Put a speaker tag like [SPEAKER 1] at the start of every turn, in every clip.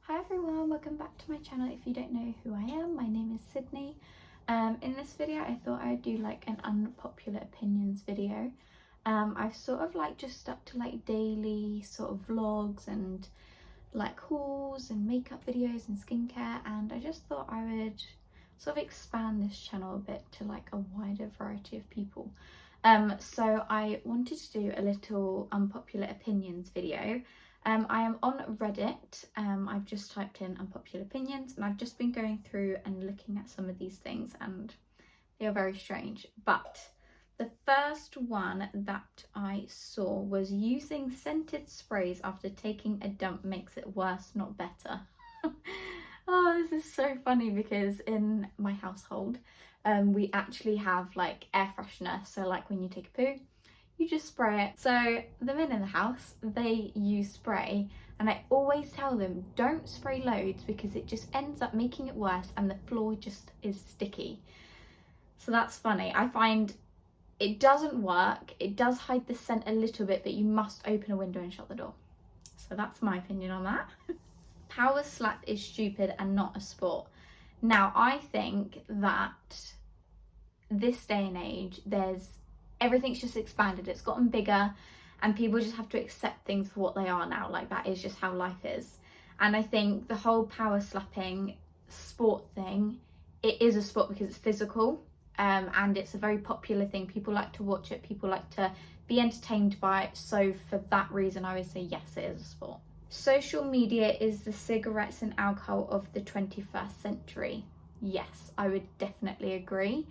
[SPEAKER 1] Hi everyone, welcome back to my channel. If you don't know who I am, my name is Sydney. In this video I thought I'd do like an unpopular opinions video. I've sort of like just stuck to like daily sort of vlogs and like hauls and makeup videos and skincare, and I just thought I would sort of expand this channel a bit to like a wider variety of people. So I wanted to do a little unpopular opinions video. I am on Reddit. I've just typed in unpopular opinions and I've just been going through and looking at some of these things, and they are very strange. But the first one that I saw was using scented sprays after taking a dump makes it worse, not better. Oh, this is so funny because in my household, we actually have like air freshener. So like when you take a poo, you just spray it. So the men in the house, they use spray, and I always tell them don't spray loads because it just ends up making it worse and the floor just is sticky. So that's funny. I find it doesn't work. It does hide the scent a little bit, but you must open a window and shut the door. So that's my opinion on that. Power slap is stupid and not a sport. Now I think that this day and age, everything's just expanded, it's gotten bigger, and people just have to accept things for what they are now. Like, that is just how life is. And I think the whole power slapping sport thing, it is a sport because it's physical, and it's a very popular thing. People like to watch it, people like to be entertained by it. So for that reason, I would say yes, it is a sport. Social media is the cigarettes and alcohol of the 21st century. Yes, I would definitely agree.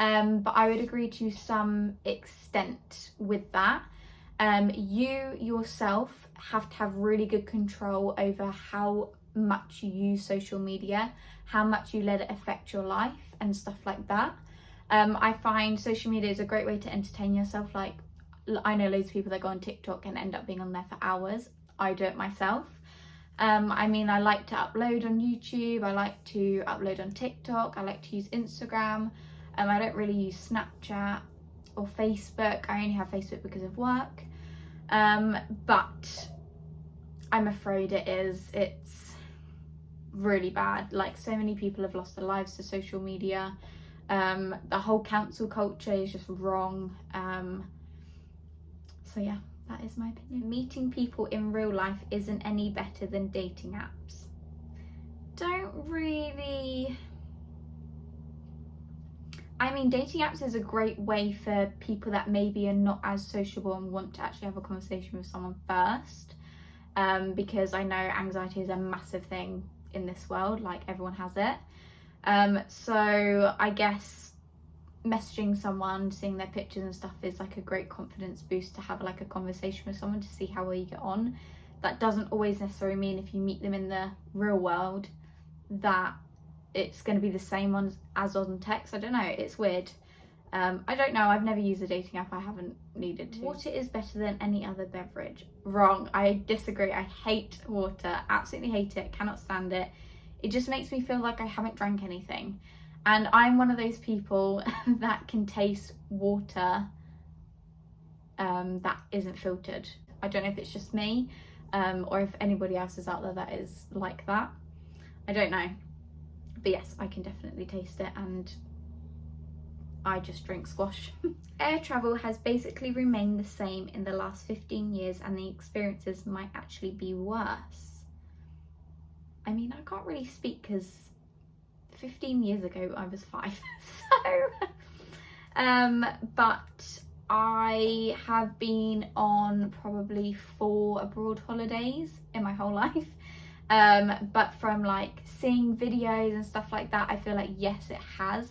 [SPEAKER 1] But I would agree to some extent with that. You yourself have to have really good control over how much you use social media, how much you let it affect your life and stuff like that. I find social media is a great way to entertain yourself. Like, I know loads of people that go on TikTok and end up being on there for hours. I do it myself. I mean, I like to upload on YouTube, I like to upload on TikTok, I like to use Instagram. I don't really use Snapchat or Facebook. I only have Facebook because of work. But I'm afraid it's really bad. Like, so many people have lost their lives to social media. The whole cancel culture is just wrong. So yeah, that is my opinion. Meeting people in real life isn't any better than dating apps. Don't really... I mean, dating apps is a great way for people that maybe are not as sociable and want to actually have a conversation with someone first. Because I know anxiety is a massive thing in this world, like everyone has it. So I guess messaging someone, seeing their pictures and stuff is like a great confidence boost to have like a conversation with someone to see how well you get on. That doesn't always necessarily mean if you meet them in the real world that it's going to be the same one as on text. I don't know, it's weird. I don't know, I've never used a dating app, I haven't needed to. Water is better than any other beverage. Wrong, I disagree. I hate water, absolutely hate it, cannot stand it. It just makes me feel like I haven't drank anything. And I'm one of those people that can taste water that isn't filtered. I don't know if it's just me, or if anybody else is out there that is like that. I don't know. But yes, I can definitely taste it, and I just drink squash. Air travel has basically remained the same in the last 15 years and the experiences might actually be worse. I mean, I can't really speak because 15 years ago I was 5. But I have been on probably 4 abroad holidays in my whole life. But from like seeing videos and stuff like that, I feel like yes, it has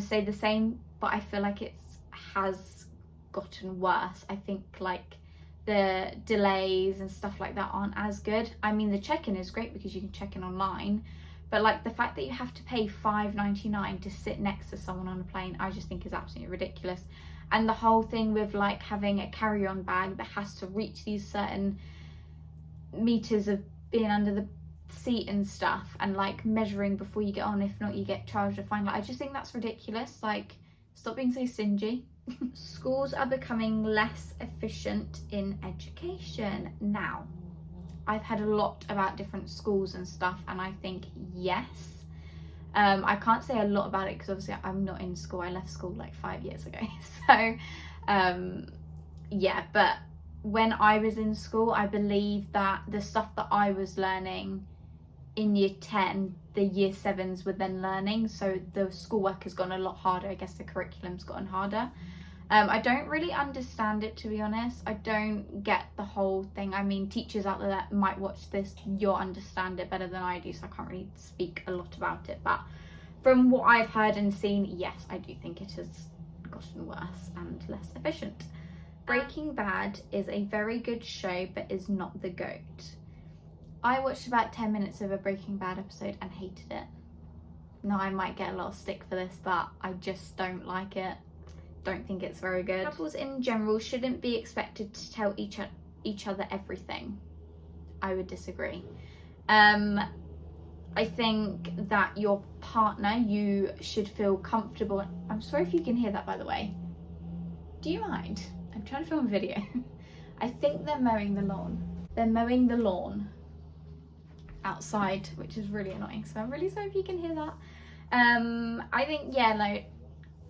[SPEAKER 1] stayed the same, but I feel like it has gotten worse. I think like the delays and stuff like that aren't as good. I mean, the check-in is great because you can check in online, but like the fact that you have to pay $5.99 to sit next to someone on a plane, I just think is absolutely ridiculous. And the whole thing with like having a carry-on bag that has to reach these certain meters of being under the seat and stuff, and like measuring before you get on, if not you get charged a fine. Like, I just think that's ridiculous. Like, stop being so stingy. Schools are becoming less efficient in education. Now, I've heard a lot about different schools and stuff, and I think yes. I can't say a lot about it because obviously I'm not in school. I left school like 5 years ago. So yeah, but when I was in school, I believe that the stuff that I was learning in year 10, the year 7s were then learning, so the schoolwork has gotten a lot harder. I guess the curriculum's gotten harder. I don't really understand it, to be honest. I don't get the whole thing. I mean, teachers out there that might watch this, you'll understand it better than I do, so I can't really speak a lot about it. But from what I've heard and seen, yes, I do think it has gotten worse and less efficient. Breaking Bad is a very good show, but is not the GOAT. I watched about 10 minutes of a Breaking Bad episode and hated it. Now, I might get a lot of stick for this, but I just don't like it. Don't think it's very good. Couples in general shouldn't be expected to tell each other everything. I would disagree. I think that your partner, you should feel comfortable. I'm sorry if you can hear that, by the way. Do you mind? I'm trying to film a video. I think they're mowing the lawn. They're mowing the lawn outside, which is really annoying, so I'm really sorry if you can hear that. I think, yeah, like,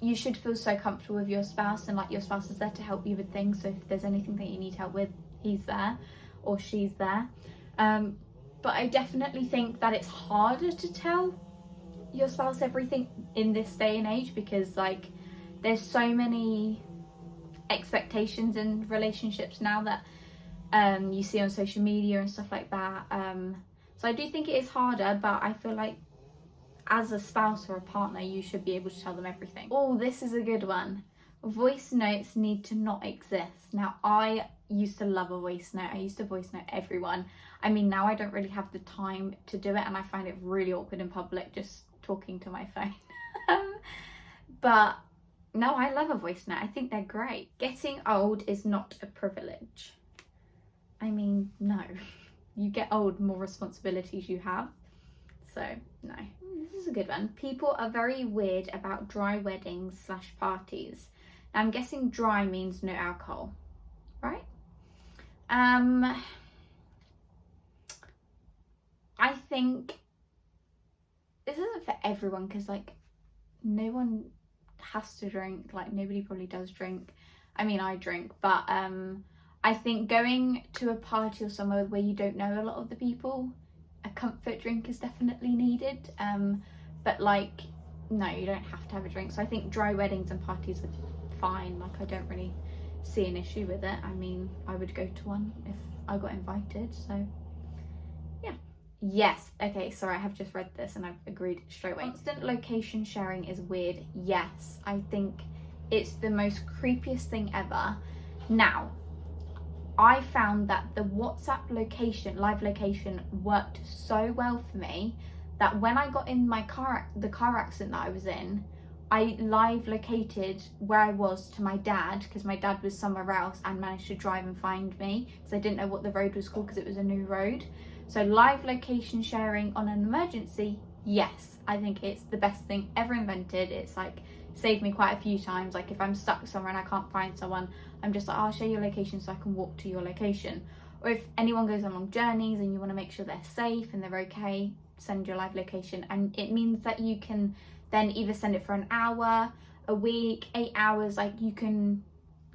[SPEAKER 1] you should feel so comfortable with your spouse, and like your spouse is there to help you with things. So if there's anything that you need help with, he's there or she's there. But I definitely think that it's harder to tell your spouse everything in this day and age, because like there's so many expectations in relationships now that you see on social media and stuff like that. So I do think it is harder, but I feel like as a spouse or a partner, you should be able to tell them everything. Oh, this is a good one. Voice notes need to not exist. Now, I used to love a voice note. I used to voice note everyone. I mean, now I don't really have the time to do it, and I find it really awkward in public just talking to my phone. But no, I love a voice note. I think they're great. Getting old is not a privilege. I mean, no. You get old, more responsibilities you have. So, no. This is a good one. People are very weird about dry weddings / parties. Now, I'm guessing dry means no alcohol, right? I think this isn't for everyone, because like no one has to drink. Like nobody probably does drink. I mean, I drink, but I think going to a party or somewhere where you don't know a lot of the people, a comfort drink is definitely needed. But like, no, you don't have to have a drink. So I think dry weddings and parties are fine. Like, I don't really see an issue with it. I mean, I would go to one if I got invited, so yeah. Yes, okay, sorry, I have just read this and I've agreed straight away. Constant location sharing is weird. Yes, I think it's the most creepiest thing ever. Now, I found that the WhatsApp location, live location, worked so well for me that when I got in the car accident that I was in, I live located where I was to my dad, because my dad was somewhere else, and managed to drive and find me, because I didn't know what the road was called because it was a new road. So live location sharing on an emergency, yes, I think it's the best thing ever invented. It's like saved me quite a few times. Like if I'm stuck somewhere and I can't find someone, I'm just like, I'll share your location so I can walk to your location. Or if anyone goes on long journeys and you want to make sure they're safe and they're okay, send your live location. And it means that you can then either send it for an hour, a week, 8 hours, like you can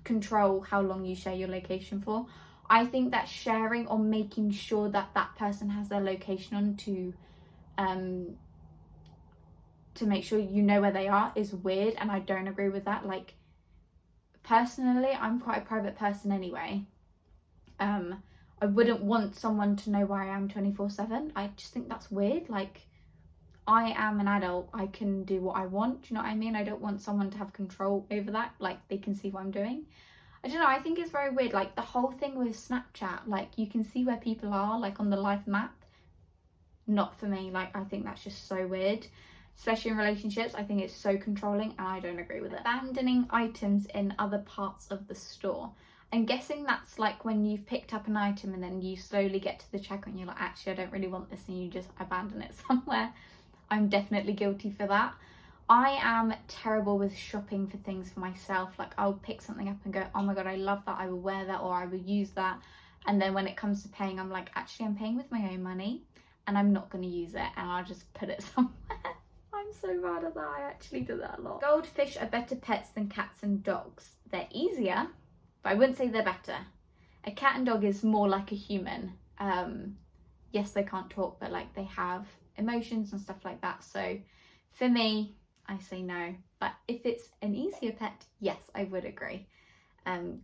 [SPEAKER 1] control how long you share your location for. I think that sharing or making sure that that person has their location on to make sure you know where they are is weird, and I don't agree with that. Like, personally, I'm quite a private person anyway. I wouldn't want someone to know where I am 24/7. I just think that's weird. Like, I am an adult, I can do what I want, do you know what I mean? I don't want someone to have control over that, like they can see what I'm doing. I don't know, I think it's very weird, like the whole thing with Snapchat, like you can see where people are, like on the live map. Not for me, like I think that's just so weird, especially in relationships. I think it's so controlling and I don't agree with it. Abandoning items in other parts of the store. I'm guessing that's like when you've picked up an item and then you slowly get to the checkout and you're like, actually I don't really want this, and you just abandon it somewhere. I'm definitely guilty for that. I am terrible with shopping for things for myself. Like I'll pick something up and go, oh my god, I love that, I will wear that, or I will use that. and then when it comes to paying, I'm like, actually I'm paying with my own money and I'm not going to use it, and I'll just put it somewhere. I'm so bad at that. I actually do that a lot. Goldfish are better pets than cats and dogs. They're easier, but I wouldn't say they're better. A cat and dog is more like a human. Yes, they can't talk, but like they have emotions and stuff like that. So for me, I say no. But if it's an easier pet, yes, I would agree.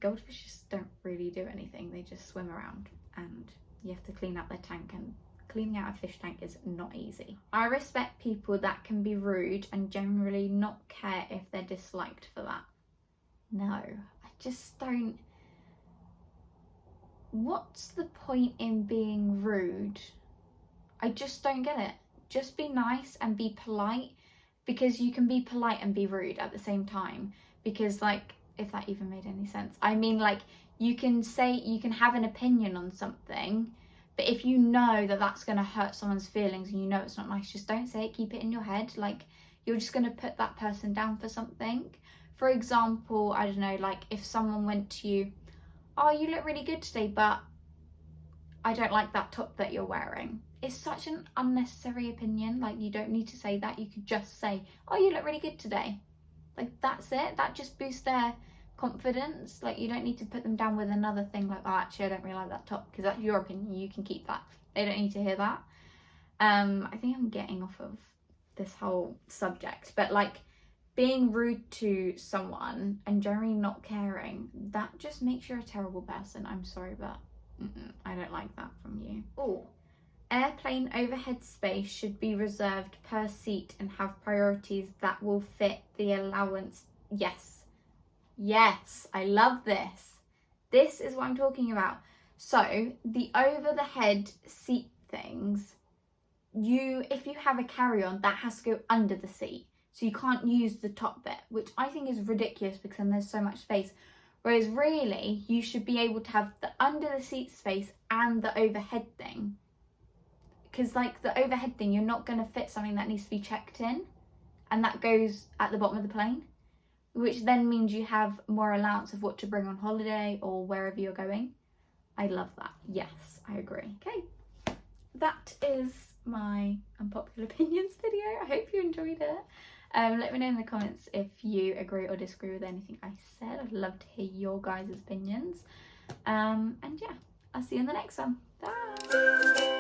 [SPEAKER 1] Goldfish just don't really do anything. They just swim around and you have to clean out their tank, and cleaning out a fish tank is not easy. I respect people that can be rude and generally not care if they're disliked for that. No, I just don't. What's the point in being rude? I just don't get it. Just be nice and be polite, because you can be polite and be rude at the same time. Because like, if that even made any sense. I mean, like, you can have an opinion on something, but if you know that that's going to hurt someone's feelings and you know it's not nice, just don't say it, keep it in your head. Like, you're just going to put that person down for something. For example, I don't know, like if someone went to you, oh, you look really good today, but I don't like that top that you're wearing. It's such an unnecessary opinion. Like, you don't need to say that. You could just say, oh, you look really good today. Like, that's it. That just boosts their confidence. Like, you don't need to put them down with another thing like, oh, actually I don't really like that top, because that's your opinion. You can keep that. They don't need to hear that. I think I'm getting off of this whole subject, but like, being rude to someone and generally not caring, that just makes you a terrible person. I'm sorry, but I don't like that from you. Oh, airplane overhead space should be reserved per seat and have priorities that will fit the allowance. Yes, I love this. This is what I'm talking about. So the over the head seat things, if you have a carry-on, that has to go under the seat. So you can't use the top bit, which I think is ridiculous because then there's so much space. Whereas really, you should be able to have the under the seat space and the overhead thing. Because like the overhead thing, you're not going to fit something that needs to be checked in, and that goes at the bottom of the plane, which then means you have more allowance of what to bring on holiday or wherever you're going. I love that. Yes, I agree. Okay, that is my unpopular opinions video. I hope you enjoyed it. Let me know in the comments if you agree or disagree with anything I said. I'd love to hear your guys' opinions. And yeah, I'll see you in the next one. Bye!